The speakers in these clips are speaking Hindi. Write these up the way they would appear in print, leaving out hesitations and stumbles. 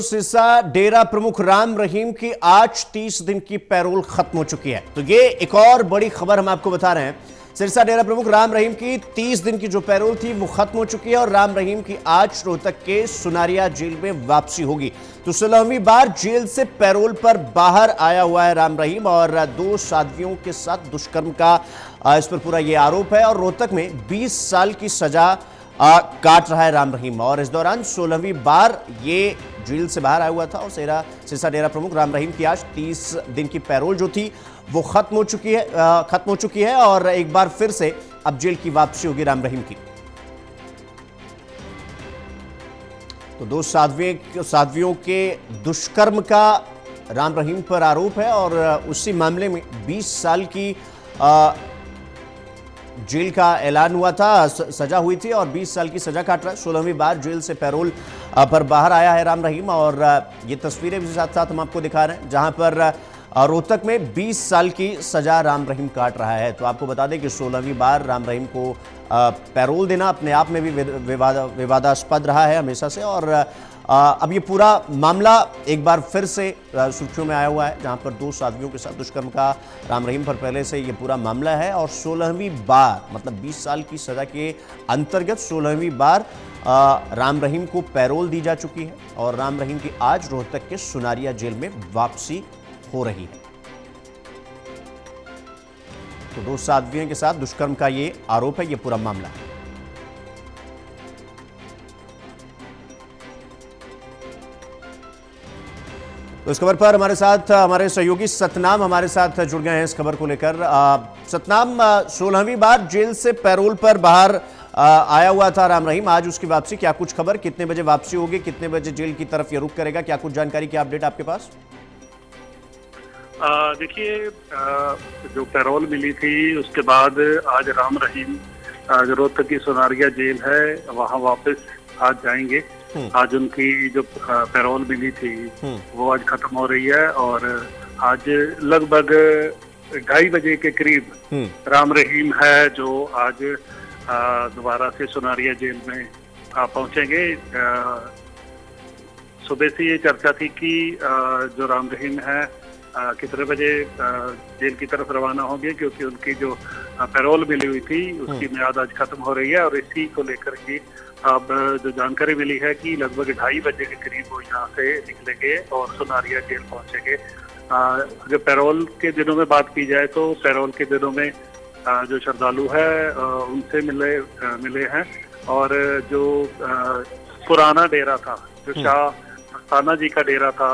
सिरसा डेरा प्रमुख राम रहीम की आज 30 दिन की पैरोल खत्म हो चुकी है। तो ये एक और बड़ी खबर हम आपको बता रहे हैं। सिरसा डेरा प्रमुख राम रहीम की 30 दिन की जो पैरोल थी वो खत्म हो चुकी है और राम रहीम की आज रोहतक के सुनारिया जेल में वापसी होगी। तो 16वीं बार जेल से पैरोल पर बाहर आया हुआ है राम रहीम और 2 साध्वियों के साथ दुष्कर्म का इस पर पूरा ये आरोप है और रोहतक में 20 साल की सजा काट रहा है राम रहीम। और इस दौरान 16वीं बार ये जेल से बाहर आया हुआ था और सिरसा डेरा प्रमुख राम रहीम की आज 30 दिन की पैरोल जो थी वो खत्म हो चुकी है और एक बार फिर से अब जेल की वापसी होगी राम रहीम की। तो 2 साध्वियों के दुष्कर्म का राम रहीम पर आरोप है और उसी मामले में 20 साल की जेल का ऐलान हुआ था, सजा हुई थी और 20 साल की सजा काट रहा है। 16वीं बार जेल से पैरोल पर बाहर आया है राम रहीम और ये तस्वीरें भी साथ साथ हम आपको दिखा रहे हैं जहां पर रोहतक में 20 साल की सजा राम रहीम काट रहा है। तो आपको बता दें कि 16वीं बार राम रहीम को पैरोल देना अपने आप में भी विवादास्पद रहा है हमेशा से और अब ये पूरा मामला एक बार फिर से सुर्खियों में आया हुआ है जहां पर 2 साध्वियों के साथ दुष्कर्म का राम रहीम पर पहले से ये पूरा मामला है और 16वीं बार मतलब 20 साल की सजा के अंतर्गत 16वीं बार राम रहीम को पैरोल दी जा चुकी है और राम रहीम की आज रोहतक के सुनारिया जेल में वापसी हो रही है। तो 2 साध्वियों के साथ दुष्कर्म का ये आरोप है, ये पूरा मामला है। तो इस खबर पर हमारे साथ हमारे सहयोगी सतनाम हमारे साथ जुड़ गए हैं इस खबर को लेकर। सतनाम, 16वीं बार जेल से पैरोल पर बाहर आया हुआ था राम रहीम, आज उसकी वापसी, क्या कुछ खबर, कितने बजे वापसी होगी, कितने बजे जेल की तरफ ये रुख करेगा, क्या कुछ जानकारी, क्या अपडेट आपके पास? देखिए, जो पैरोल मिली थी उसके बाद आज राम रहीम जो रोहतक की सोनारिया जेल है वहां वापस आज जाएंगे। आज उनकी जो पैरोल मिली थी वो आज खत्म हो रही है और आज लगभग 2:30 बजे के करीब राम रहीम है जो आज दोबारा से सोनारिया जेल में पहुंचेंगे। सुबह से ये चर्चा थी कि जो राम रहीम है कितने बजे जेल की तरफ रवाना होंगे क्योंकि उनकी जो पैरोल मिली हुई थी उसकी मियाद आज खत्म हो रही है और इसी को लेकर के अब जो जानकारी मिली है कि लगभग 2:30 बजे के करीब वो यहाँ से निकलेंगे और सुनारिया जेल पहुंचेंगे। अगर पैरोल के दिनों में बात की जाए तो पैरोल के दिनों में जो श्रद्धालु है उनसे मिले हैं और जो पुराना डेरा था, जो शाह मस्ताना जी का डेरा था,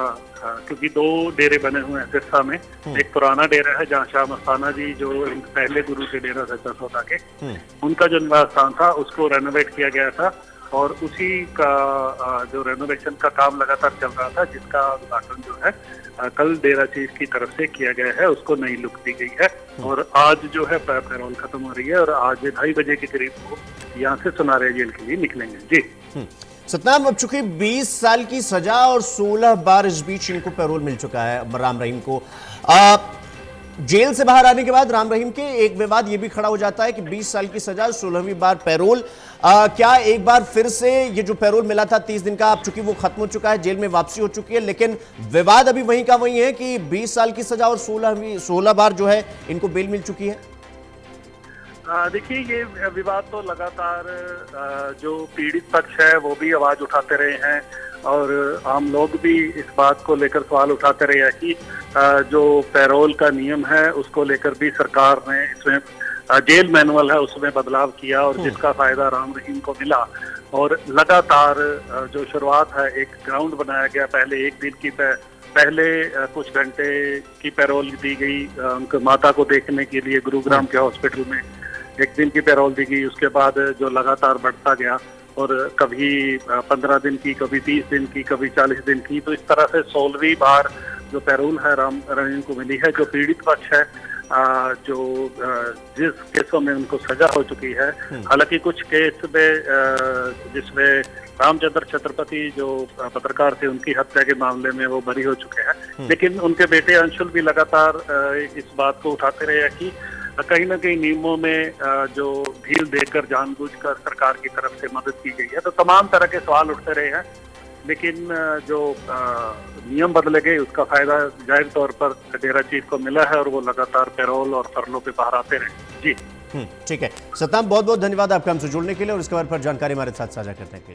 क्योंकि 2 डेरे बने हुए हैं सिरसा में। एक पुराना डेरा है जहाँ शाह मस्ताना जी जो पहले गुरु के डेरा सच्चा सौदा के उनका जो निवास स्थान था उसको रेनोवेट किया गया था और उसी का जो रेनोवेशन का काम लगातार चल रहा था जिसका उद्घाटन जो है कल डेरा चीफ की तरफ से किया गया है, उसको नई लुक दी गई है और आज जो है पैरोल खत्म हो रही है और आज 2:30 बजे के करीब वो यहाँ से सुनारिया जेल के लिए निकलेंगे। जी सतनाम, अब चूंकि 20 साल की सजा और 16 बार इस बीच इनको पैरोल मिल चुका है राम रहीम को, जेल से बाहर आने के बाद राम रहीम के एक विवाद ये भी खड़ा हो जाता है कि 20 साल की सजा 16वीं बार पैरोल, क्या एक बार फिर से ये जो पैरोल मिला था 30 दिन का, अब चूंकि वो खत्म हो चुका है, जेल में वापसी हो चुकी है, लेकिन विवाद अभी वहीं का वहीं है कि 20 साल की सजा और 16 बार जो है इनको बेल मिल चुकी है? देखिए, ये विवाद तो लगातार जो पीड़ित पक्ष है वो भी आवाज उठाते रहे हैं और आम लोग भी इस बात को लेकर सवाल उठाते रहे हैं कि जो पैरोल का नियम है उसको लेकर भी सरकार ने इसमें जेल मैनुअल है उसमें बदलाव किया और जिसका फायदा राम रहीम को मिला और लगातार जो शुरुआत है एक ग्राउंड बनाया गया। पहले एक दिन की पहले कुछ घंटे की पैरोल दी गई उनके माता को देखने के लिए गुरुग्राम के हॉस्पिटल में, एक दिन की पैरोल दी गई। उसके बाद जो लगातार बढ़ता गया और कभी 15 दिन की, कभी 30 दिन की, कभी 40 दिन की, तो इस तरह से 16वीं बार जो पैरोल है राम रहीम को मिली है। जो पीड़ित पक्ष है जो जिस केसों में उनको सजा हो चुकी है, हालांकि कुछ केस में जिसमें रामचंद्र छत्रपति जो पत्रकार थे उनकी हत्या के मामले में वो बरी हो चुके हैं, लेकिन उनके बेटे अंशुल भी लगातार इस बात को उठाते रहे कि कहीं ना कहीं नियमों में जो ढील देकर जानबूझकर सरकार की तरफ से मदद की गई है। तो तमाम तरह के सवाल उठते रहे हैं लेकिन जो नियम बदले गए उसका फायदा जाहिर तौर पर डेरा चीफ को मिला है और वो लगातार पैरोल और फरलों पे बाहर आते रहे। जी ठीक है सतनाम, बहुत बहुत धन्यवाद आपका हमसे जुड़ने के लिए और इसके बारे पर जानकारी हमारे साथ साझा करने के लिए।